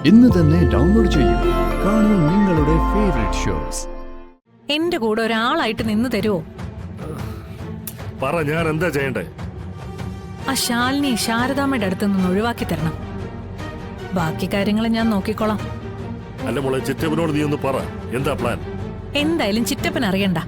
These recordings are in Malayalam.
ഇന്ന് തന്നെ ഡൗൺലോഡ് ചെയ്യൂ. കാണൂ നിങ്ങളുടെ ഫേവറേറ്റ് ഷോസ്. എന്റെ കൂടെ ഒരാളായിട്ട് നിന്ന് തരുമോ? പറ, ഞാൻ എന്താ ചെയ്യണ്ടേ? ആ ശാലിനി ശാരദാമ്മയുടെ അടുത്ത് നിന്ന് ഒഴിവാക്കി തരണം. ബാക്കി കാര്യങ്ങൾ ഞാൻ നോക്കിക്കോളാം. അല്ല മോളെ, ചിറ്റപ്പനോട് നീ ഒന്ന് പറ, എന്താ പ്ലാൻ? എന്തായാലും ചിറ്റപ്പൻ അറിയണ്ട.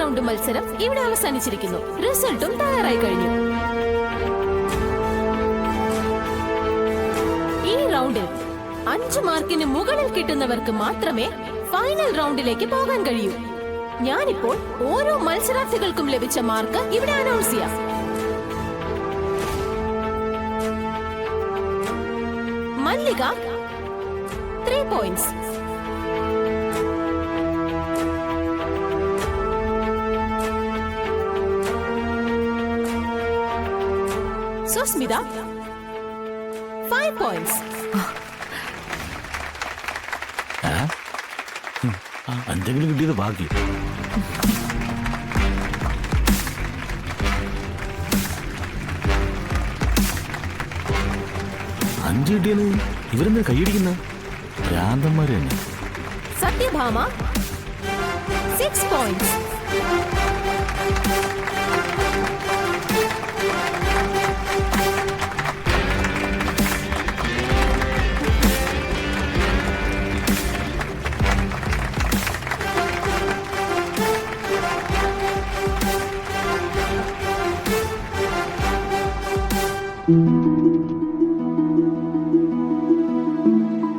റൗണ്ട് മത്സരം ഇവിടെ അവസാനിച്ചിരിക്കുന്നു. റിസൾട്ടും തയ്യാറായി കഴിഞ്ഞു. ഈ റൗണ്ടിൽ 5 മാർക്കിന് മുകളിൽ കിട്ടുന്നവർക്ക് മാത്രമേ ഫൈനൽ റൗണ്ടിലേക്ക് പോകാൻ കഴിയൂ. ഞാനിപ്പോൾ ഓരോ മത്സരാർത്ഥികൾക്കും ലഭിച്ച മാർക്ക് ഇവിടെ അനൗൺസ് ചെയ്യാം. മല്ലിക 3 പോയിന്റ്സ്, സുസ്മിത 5 പോയിന്റ്സ്, എന്തെങ്കിലും കിട്ടിയത് ബാക്കി. അഞ്ച് കിട്ടിയത് ഇവരെന്താ കൈയടിക്കുന്ന ഭ്രാന്തന്മാര് തന്നെ. സത്യഭാമ 6 പോയിന്റ്സ്,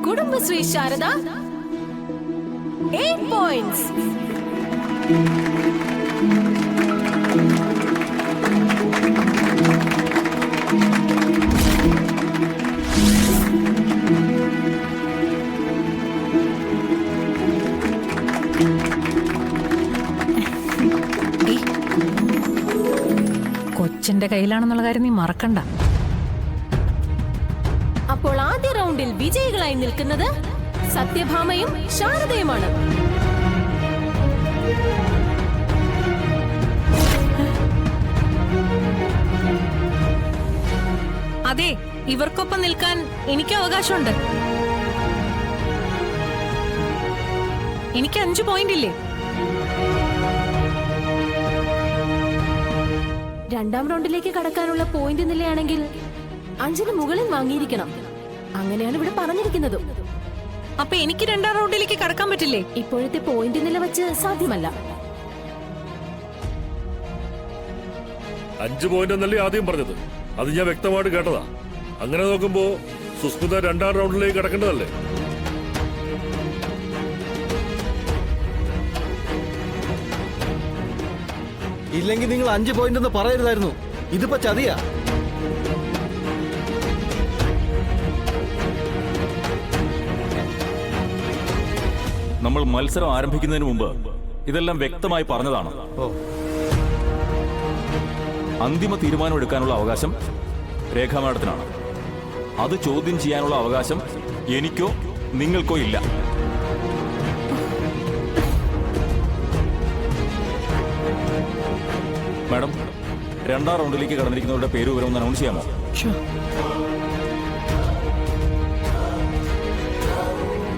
കുടുംബശ്രീ ശാരദ 8 പോയിന്റ്സ്, കൊച്ചിന്റെ കയ്യിലാണെന്നുള്ള കാര്യം നീ മറക്കണ്ട. അപ്പോൾ ആദ്യ റൗണ്ടിൽ വിജയികളായി നിൽക്കുന്നത് സത്യഭാമയും ശാരദയുമാണ്. അതെ, ഇവർക്കൊപ്പം നിൽക്കാൻ എനിക്ക് അവകാശമുണ്ട്. എനിക്ക് 5 പോയിന്റ് ഇല്ലേ? രണ്ടാം റൗണ്ടിലേക്ക് കടക്കാനുള്ള പോയിന്റ് നിലയാണെങ്കിൽ 5ന് മുകളിൽ വാങ്ങിയിരിക്കണം. അങ്ങനെയാണ് ഇവിടെ പറഞ്ഞിരിക്കുന്നത്. അപ്പൊ എനിക്ക് രണ്ടാം റൗണ്ടിലേക്ക് കടക്കാൻ പറ്റില്ലേ? ഇപ്പോഴത്തെ പോയിന്റ് നില വെച്ച് സാധ്യമല്ല. 5 പോയിന്റ് എന്നല്ലേ ആദ്യം പറഞ്ഞത്? അത് ഞാൻ വ്യക്തമായിട്ട് കേട്ടതാ. അങ്ങനെ നോക്കുമ്പോ സുസ്മിത രണ്ടാം റൗണ്ടിലേക്ക് കടക്കേണ്ടതല്ലേ? ഇല്ലെങ്കിൽ നിങ്ങൾ 5 പോയിന്റ് എന്ന് പറയരുതായിരുന്നു. ഇതിപ്പോ ചതിയാ. നമ്മൾ മത്സരം ആരംഭിക്കുന്നതിന് മുമ്പ് ഇതെല്ലാം വ്യക്തമായി പറഞ്ഞതാണ്. അന്തിമ തീരുമാനം എടുക്കാനുള്ള അവകാശം രേഖാ മാഡത്തിനാണ്. അത് ചോദ്യം ചെയ്യാനുള്ള അവകാശം എനിക്കോ നിങ്ങൾക്കോ ഇല്ല. മാഡം, രണ്ടാം റൗണ്ടിലേക്ക് കടന്നിരിക്കുന്നവരുടെ പേര് വിവരം അനൗൺസ് ചെയ്യാമോ?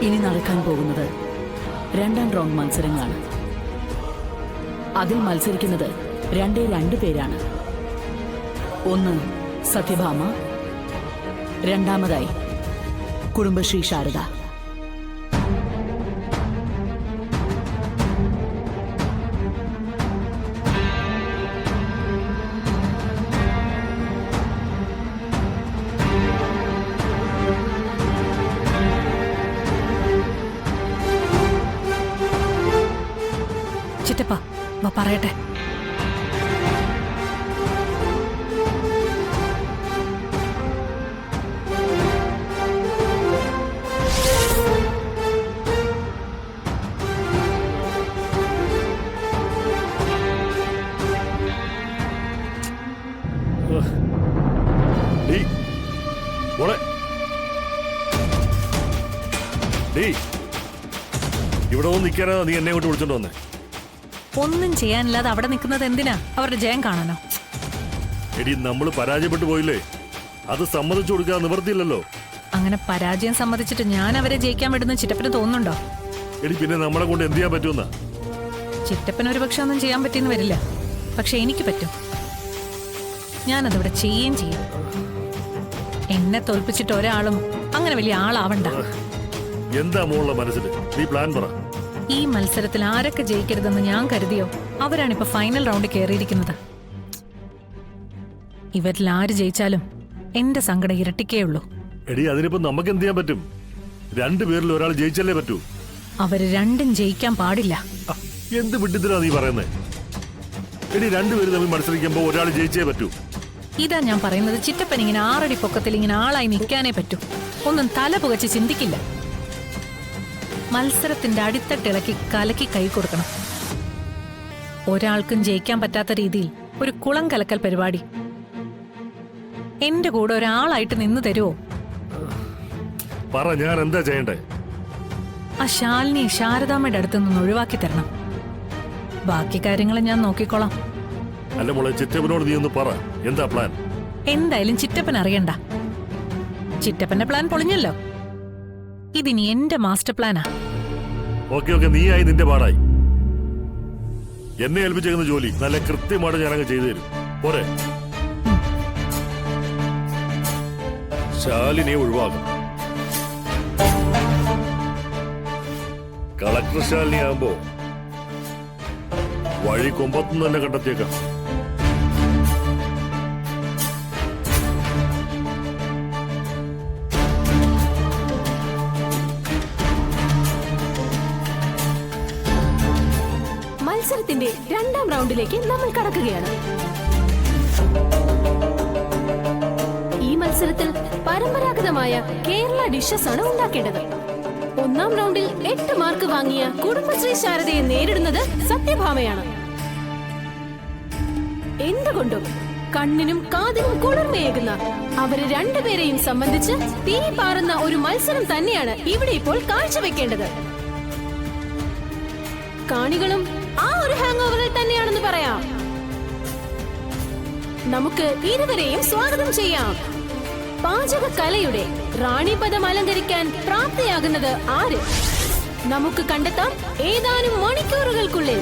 ഇനി നടക്കാൻ പോകുന്നത് രണ്ടാം റൗണ്ട് മത്സരങ്ങളാണ്. അതിൽ മത്സരിക്കുന്നത് 2 പേരാണ്. ഒന്ന് സത്യഭാമ, രണ്ടാമതായി കുടുംബശ്രീ ശാരദ. ചിറ്റപ്പ വാ പറയട്ടെ. ഇവിടെ ഒന്ന് നിൽക്കാനാ നീ എന്നെ കൊണ്ട് വിളിച്ചോണ്ട് വന്നേ? ഒന്നും ചെയ്യാനില്ലാതെ അവിടെ നിൽക്കുന്നത് എന്തിനാ? അവരുടെ ജയം കാണാനോ? എടി നമ്മൾ പരാജയപ്പെട്ടു പോയില്ലേ, അത് സമ്മതിച്ചു കൊടുക്കാൻ നിവർത്തിയില്ലല്ലോ. അങ്ങനെ പരാജയം സമ്മതിച്ചിട്ട് ഞാൻ അവരെ ജയിക്കാൻ വിടുന്ന ചിറ്റപ്പന് തോന്നുന്നുണ്ടോ? എടി പിന്നെ നമ്മളെ കൊണ്ട് എന്ത് ചെയ്യാൻ പറ്റുമെന്നാ? ചിറ്റപ്പന് ഒരു പക്ഷെ ഒന്നും ചെയ്യാൻ പറ്റിയെന്ന് വരില്ല, പക്ഷെ എനിക്ക് പറ്റും. ഞാനതിവിടെ ചെയ്യുകയും ചെയ്യും. എന്നെ തോൽപ്പിച്ചിട്ട് ഒരാളും അങ്ങനെ വലിയ ആളാവണ്ട. എന്താ മോളുടെ മനസ്സിൽ? നീ പ്ലാൻ പറ. ഈ മത്സരത്തിൽ ആരൊക്കെ ജയിക്കരുതെന്ന് ഞാൻ കരുതിയോ അവരാണിപ്പോ ഫൈനൽ റൗണ്ടിൽ കയറിയിരിക്കുന്നത്. ഇവരിൽ ആര് ജയിച്ചാലും എന്റെ സങ്കടം ഇരട്ടിക്കേ ഉള്ളൂ. എടി അതിനിപ്പോ നമുക്ക് എന്ത് ചെയ്യാൻ പറ്റും? രണ്ടുപേരിൽ ഒരാൾ ജയിച്ചല്ലേ പറ്റൂ. അവര് രണ്ടും ജയിക്കാൻ പാടില്ല. എന്ത് വിഡിത്തരാ നീ പറയുന്നേ? എടി രണ്ടുപേര് തമ്മിൽ മത്സരിക്കുമ്പോ ഒരാൾ ജയിച്ചേ പറ്റൂ. ഇതാ ഞാൻ പറയുന്നത്. ചിറ്റപ്പൻ ഇങ്ങനെ 6 അടി പൊക്കത്തിൽ ഇങ്ങനെ ആളായി നിൽക്കാനേ പറ്റൂ. ഒന്നും തല പുകച്ച് ചിന്തിക്കില്ല. മത്സരത്തിന്റെ അടിത്തട്ടിളക്കി കലക്കി കൈ കൊടുക്കണം. ഒരാൾക്കും ജയിക്കാൻ പറ്റാത്ത രീതിയിൽ ഒരു കുളം കലക്കൽ പരിപാടി എന്റെ കൂടെ ഒരാളായിട്ട് നിന്ന് തരുമോ? പറ, ഞാൻ എന്താ ചെയ്യണ്ടേ? ആ ശാലിനി ശാരദാമ്മയുടെ അടുത്ത് നിന്ന് ഒഴിവാക്കി തരണം. ബാക്കി കാര്യങ്ങൾ ഞാൻ നോക്കിക്കോളാം. അല്ല മോളെ, ചിറ്റപ്പനോട് നീ ഒന്ന് പറ, എന്താ പ്ലാൻ? എന്തായാലും ചിറ്റപ്പൻ അറിയണ്ട. ചിറ്റപ്പന്റെ പ്ലാൻ പൊളിഞ്ഞല്ലോ. ഇതിനി എന്റെ മാസ്റ്റർ പ്ലാനാ. ഓക്കെ, നീയായി നിന്റെ പാടായി. എന്നെ ഏൽപ്പിച്ചേക്കുന്ന ജോലി നല്ല കൃത്യമായിട്ട് ഞാനങ്ങ് ചെയ്തു തരും. പോരെ? ശാലിനെ ഒഴിവാകും. കളക്ടർ ശാലിനി ആകുമ്പോ വഴി കൊമ്പത്തുനിന്ന് തന്നെ കണ്ടെത്തിയേക്കാം. മത്സരത്തിന്റെ 2ാം റൗണ്ടിലേക്ക് നമ്മൾ കടക്കുകയാണ്. ഈ മത്സരത്തിൽ പരമ്പരാഗതമായ കേരള ഡിഷസ് ആണ് ഉണ്ടാക്കേണ്ടത്. 1ാം റൗണ്ടിൽ 8 മാർക്ക് വാങ്ങിയ കുടുംബശ്രീ ശാരദയെ നേരിടുന്നത് സത്യഭാമയാണ്. എന്തുകൊണ്ടും കണ്ണിനും കാതിനും കുളിർമയേകുന്ന അവര് രണ്ടുപേരെയും സംബന്ധിച്ച് തീ പാറുന്ന ഒരു മത്സരം തന്നെയാണ് ഇവിടെ ഇപ്പോൾ കാഴ്ചവെക്കേണ്ടത്. കാണികളും ആ ഒരു ഹാങ് ഓവറിൽ തന്നെയാണെന്ന് പറയാം. നമുക്ക് ഇരുവരെയും സ്വാഗതം ചെയ്യാം. പാചക കലയുടെ റാണിപദം അലങ്കരിക്കാൻ പ്രാപ്തിയാകുന്നത് ആര്? നമുക്ക് കണ്ടെത്താം ഏതാനും മണിക്കൂറുകൾക്കുള്ളിൽ.